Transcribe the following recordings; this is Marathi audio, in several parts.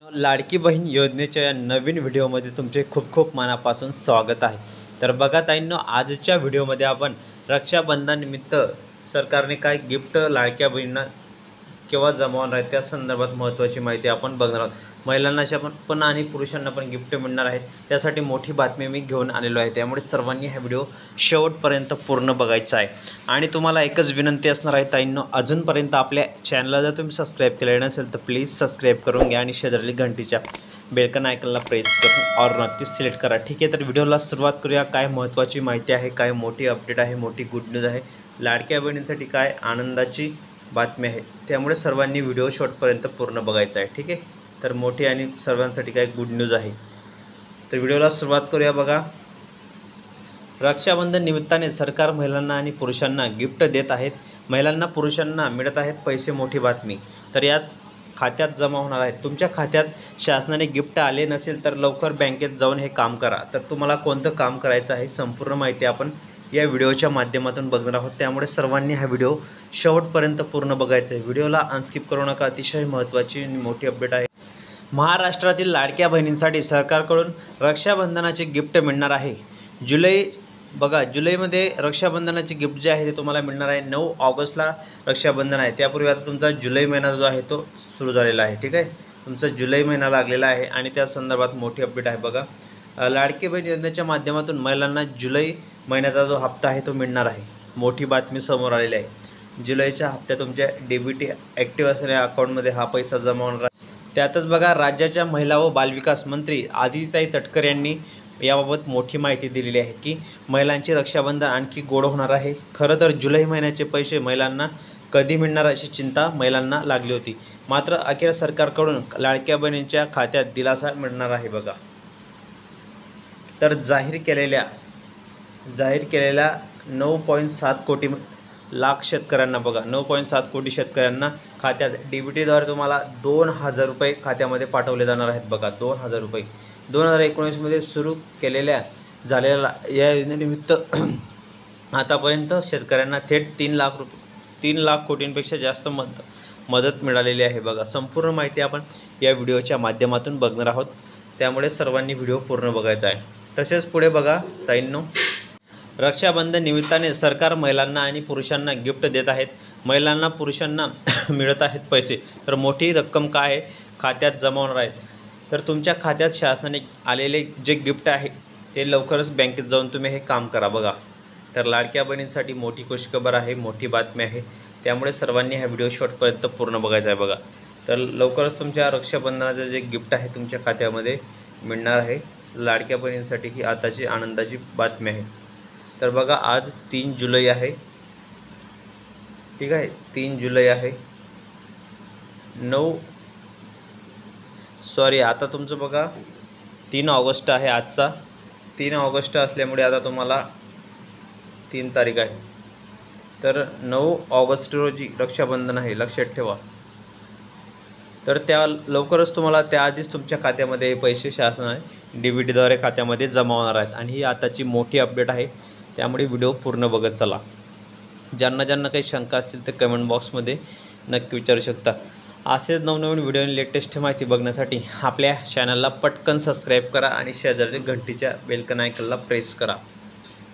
लाडकी बहीण योजनेच्या या नवीन व्हिडिओमध्ये तुमचे खूप खूप मनापासून स्वागत आहे। तर बघा ताईंनो, आजच्या व्हिडिओमध्ये आपण रक्षाबंधनानिमित्त सरकारने काय गिफ्ट लाडक्या बहिणींना केव्हा जमवणार आहे त्या संदर्भात महत्त्वाची माहिती आपण बघणार आहोत। महिलांना अशा पण आणि पुरुषांना पण गिफ्ट मिळणार आहे, त्यासाठी मोठी बातमी मी घेऊन आलेलो आहे। त्यामुळे सर्वांनी हा व्हिडिओ शेवटपर्यंत पूर्ण बघायचा आहे। आणि तुम्हाला एकच विनंती असणार आहे ताईंनो, अजूनपर्यंत आपल्या चॅनलला जर तुम्ही सबस्क्राईब केलेलं नसेल तर प्लीज सबस्क्राईब करून घ्या आणि शेजारी घंटीच्या बेलकन आयकनला प्रेस करून ऑल नक्की सिलेक्ट करा। ठीक आहे, तर व्हिडिओला सुरुवात करूया। काय महत्त्वाची माहिती आहे, काय मोठी अपडेट आहे, मोठी गुड न्यूज आहे, लाडक्या बहिणींसाठी काय आनंदाची बातमी आहे, त्यामुळे सर्वांनी व्हिडिओ शेवटपर्यंत पूर्ण बघायचा आहे। ठीक आहे, तर मोठी आणि सर्वांसाठी काय गुड न्यूज आहे, तर व्हिडिओला सुरुवात करूया। बघा, रक्षाबंधन निमित्ताने सरकार महिलांना आणि पुरुषांना गिफ्ट देत आहेत। महिलांना पुरुषांना मिळत आहेत पैसे, मोठी बातमी। तर यात खात्यात जमा होणार आहेत। तुमच्या खात्यात शासनाने गिफ्ट आले नसेल तर लवकर बँकेत जाऊन हे काम करा। तर तुम्हाला कोणतं काम करायचं आहे संपूर्ण माहिती आपण या व्हिडिओच्या माध्यमातून बघणार आहोत, त्यामुळे सर्वांनी हा व्हिडिओ शेवटपर्यंत पूर्ण बघायचा आहे। व्हिडिओला अनस्किप करू नका, अतिशय महत्त्वाची आणि मोठी अपडेट आहे। महाराष्ट्रातील लाडक्या बहिणींसाठी सरकारकडून रक्षाबंधनाचे गिफ्ट मिळणार आहे। जुलैमध्ये रक्षाबंधनाचे गिफ्ट जे आहे ते तुम्हाला मिळणार आहे। 9 ऑगस्टला रक्षाबंधन आहे, त्यापूर्वी आता तुमचा जुलै महिना जो आहे तो सुरू झालेला आहे। ठीक आहे, तुमचा जुलै महिना लागलेला आहे आणि त्या संदर्भात मोठी अपडेट आहे। बघा, लाडकी बहीण योजनेच्या माध्यमातून महिलांना जुलै महिन्याचा जो हप्ता आहे तो मिळणार आहे। मोठी बातमी समोर आलेली आहे। जुलैच्या हप्त्यात तुमच्या DBT ॲक्टिव्ह असलेल्या अकाउंटमध्ये हा पैसा जमा होणार आहे। त्यातच बघा, राज्याच्या महिला व बालविकास मंत्री आदितीताई तटकरे यांनी याबाबत मोठी माहिती दिलेली आहे की महिलांचे रक्षाबंधन आणखी गोड होणार आहे। खरं तर जुलै महिन्याचे पैसे महिलांना कधी मिळणार अशी चिंता महिलांना लागली होती, मात्र अखेर सरकारकडून लाडक्या बहिणींच्या खात्यात दिलासा मिळणार आहे। बघा, तर जाहीर केलेल्या 9.7 कोटी लाख शेतकऱ्यांना, बघा 9.7 कोटी शेतकऱ्यांना खात्यात DBTद्वारे तुम्हाला 2000 रुपये खात्यामध्ये पाठवले जाणार आहेत। बघा, 2000 रुपये 2019मध्ये सुरू झालेल्या या योजनेनिमित्त आतापर्यंत शेतकऱ्यांना थेट 3 लाख कोटींपेक्षा जास्त मदत मिळालेली आहे। बघा, संपूर्ण माहिती आपण या व्हिडिओच्या माध्यमातून बघणार आहोत, त्यामुळे सर्वांनी व्हिडिओ पूर्ण बघायचा आहे। तसेच पुढे बघा ताईंनो, रक्षाबंधन निमित्ताने सरकार महिलांना आणि पुरुषांना गिफ्ट देत आहेत। महिलांना पुरुषांना मिळत आहेत पैसे, तर मोठी रक्कम काय आहे खात्यात जमा होणार आहेत। तर तुमच्या खात्यात शासनाने आलेले जे गिफ्ट आहे ते लवकरच बँकेत जाऊन तुम्ही हे काम करा। बघा, तर लाडक्या बहिणींसाठी मोठी खुशखबर आहे, मोठी बातमी आहे, त्यामुळे सर्वांनी हा व्हिडिओ शेवटपर्यंत पूर्ण बघायचा आहे। बघा, तर लवकरच तुमच्या रक्षाबंधनाचं जे गिफ्ट आहे तुमच्या खात्यामध्ये मिळणार आहे। लाडक्या बहिणींसाठी ही आताची आनंदाची बातमी आहे। तर बघा, आज 3 जुलै आहे। ठीक आहे, 3 जुलै आहे। आता तुमचं बघा 3 ऑगस्ट आहे आजचा। 3 ऑगस्ट असल्यामुळे आता तुम्हाला 3 तारीख आहे, तर 9 ऑगस्ट रोजी रक्षाबंधन आहे, लक्षात ठेवा। तर त्या लवकरच तुम्हाला त्याआधीच तुमच्या खात्यामध्ये पैसे शासनाने DBTद्वारे खात्यामध्ये जमा होणार आहेत आणि ही आताची मोठी अपडेट आहे, त्यामुळे व्हिडिओ पूर्ण बघत चला। ज्यांना काही शंका असतील तर कमेंट बॉक्समध्ये नक्की विचारू शकता। असेच नवनवीन व्हिडिओ आणि लेटेस्ट माहिती बघण्यासाठी आपल्या चॅनलला पटकन सबस्क्राईब करा आणि शेजारी घंटीच्या बेलकन आयकनला प्रेस करा।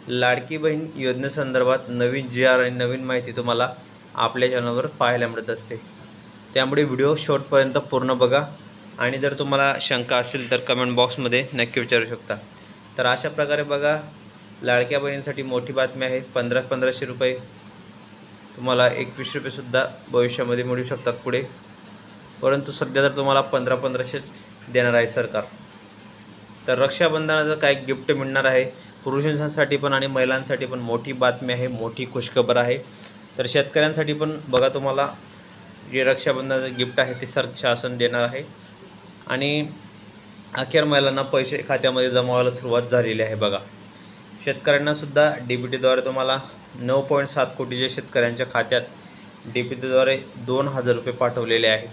लाडकी बहीण योजनेसंदर्भात नवीन GR आणि नवीन माहिती तुम्हाला आपल्या चॅनलवर पाहायला मिळत असते, त्यामुळे व्हिडिओ शेवटपर्यंत पूर्ण बघा आणि जर तुम्हाला शंका असेल तर कमेंट बॉक्समध्ये नक्की विचारू शकता। तर अशा प्रकारे बघा, लाडक्या बहिणींसाठी मोठी बातमी आहे। 1500 रुपये तुम्हाला 21 रुपयेसुद्धा भविष्यामध्ये मिळू शकतात पुढे, परंतु सध्या तर तुम्हाला 1500 देणार आहे सरकार। तर रक्षाबंधनाचं काय गिफ्ट मिळणार आहे, पुरुषांसाठी पण आणि महिलांसाठी पण मोठी बातमी आहे, मोठी खुशखबर आहे। तर शेतकऱ्यांसाठी पण बघा, तुम्हाला जे रक्षाबंधनाचं गिफ्ट आहे ते शासन देणार आहे आणि अखेर महिलांना पैसे खात्यामध्ये जमा व्हायला सुरुवात झालेली आहे। बघा, शेतकऱ्यांनासुद्धा DBTद्वारे तुम्हाला 9.7 कोटीच्या शेतकऱ्यांच्या खात्यात DBTद्वारे 2000 रुपये पाठवलेले आहेत।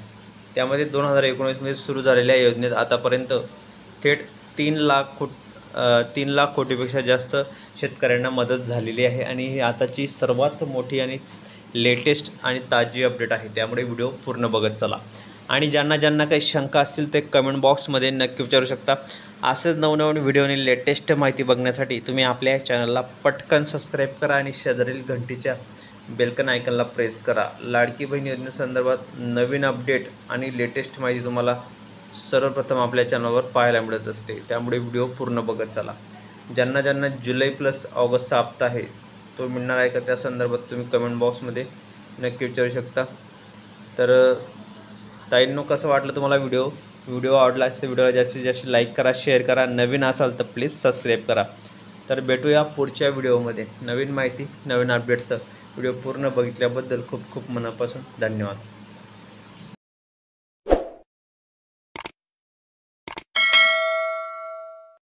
त्यामध्ये 2019मध्ये सुरू झालेल्या योजनेत आतापर्यंत थेट 3 लाख कोटीपेक्षा जास्त शेतकऱ्यांना मदत झालेली आहे आणि ही आताची सर्वात मोठी आणि लेटेस्ट आणि ताजी अपडेट आहे, त्यामुळे व्हिडिओ पूर्ण बघत चला। आणि ज्यांना ज्यांना काही शंका असतील ते कमेंट बॉक्समध्ये नक्की विचारू शकता. असेच नवनवीन व्हिडिओ आणि लेटेस्ट माहिती बघण्यासाठी तुम्ही आपल्या चॅनलला पटकन सबस्क्राईब करा आणि शेजारील घंटीच्या बेलकन आयकनला प्रेस करा. लाडकी बहीण योजनेसंदर्भात नवीन अपडेट आणि लेटेस्ट माहिती तुम्हाला सर्वप्रथम आपल्या चॅनलवर पाहायला मिळत असते. त्यामुळे व्हिडिओ पूर्ण बघत चला. ज्यांना ज्यांना जुलै प्लस ऑगस्टचा हप्ता आहे तो मिळणार आहे का त्या संदर्भात तुम्ही कमेंट बॉक्समध्ये नक्की विचारू शकता. तर ताईंनो, कसं वाटलं तुम्हाला व्हिडिओ आवडला असेल तर व्हिडिओला जास्तीत जास्त लाईक करा, शेअर करा. नवीन असाल तर प्लीज सबस्क्राईब करा. तर भेटूया पुढच्या व्हिडिओमध्ये नवीन माहिती नवीन अपडेट्सचं. व्हिडिओ पूर्ण बघितल्याबद्दल खूप खूप मनापासून धन्यवाद.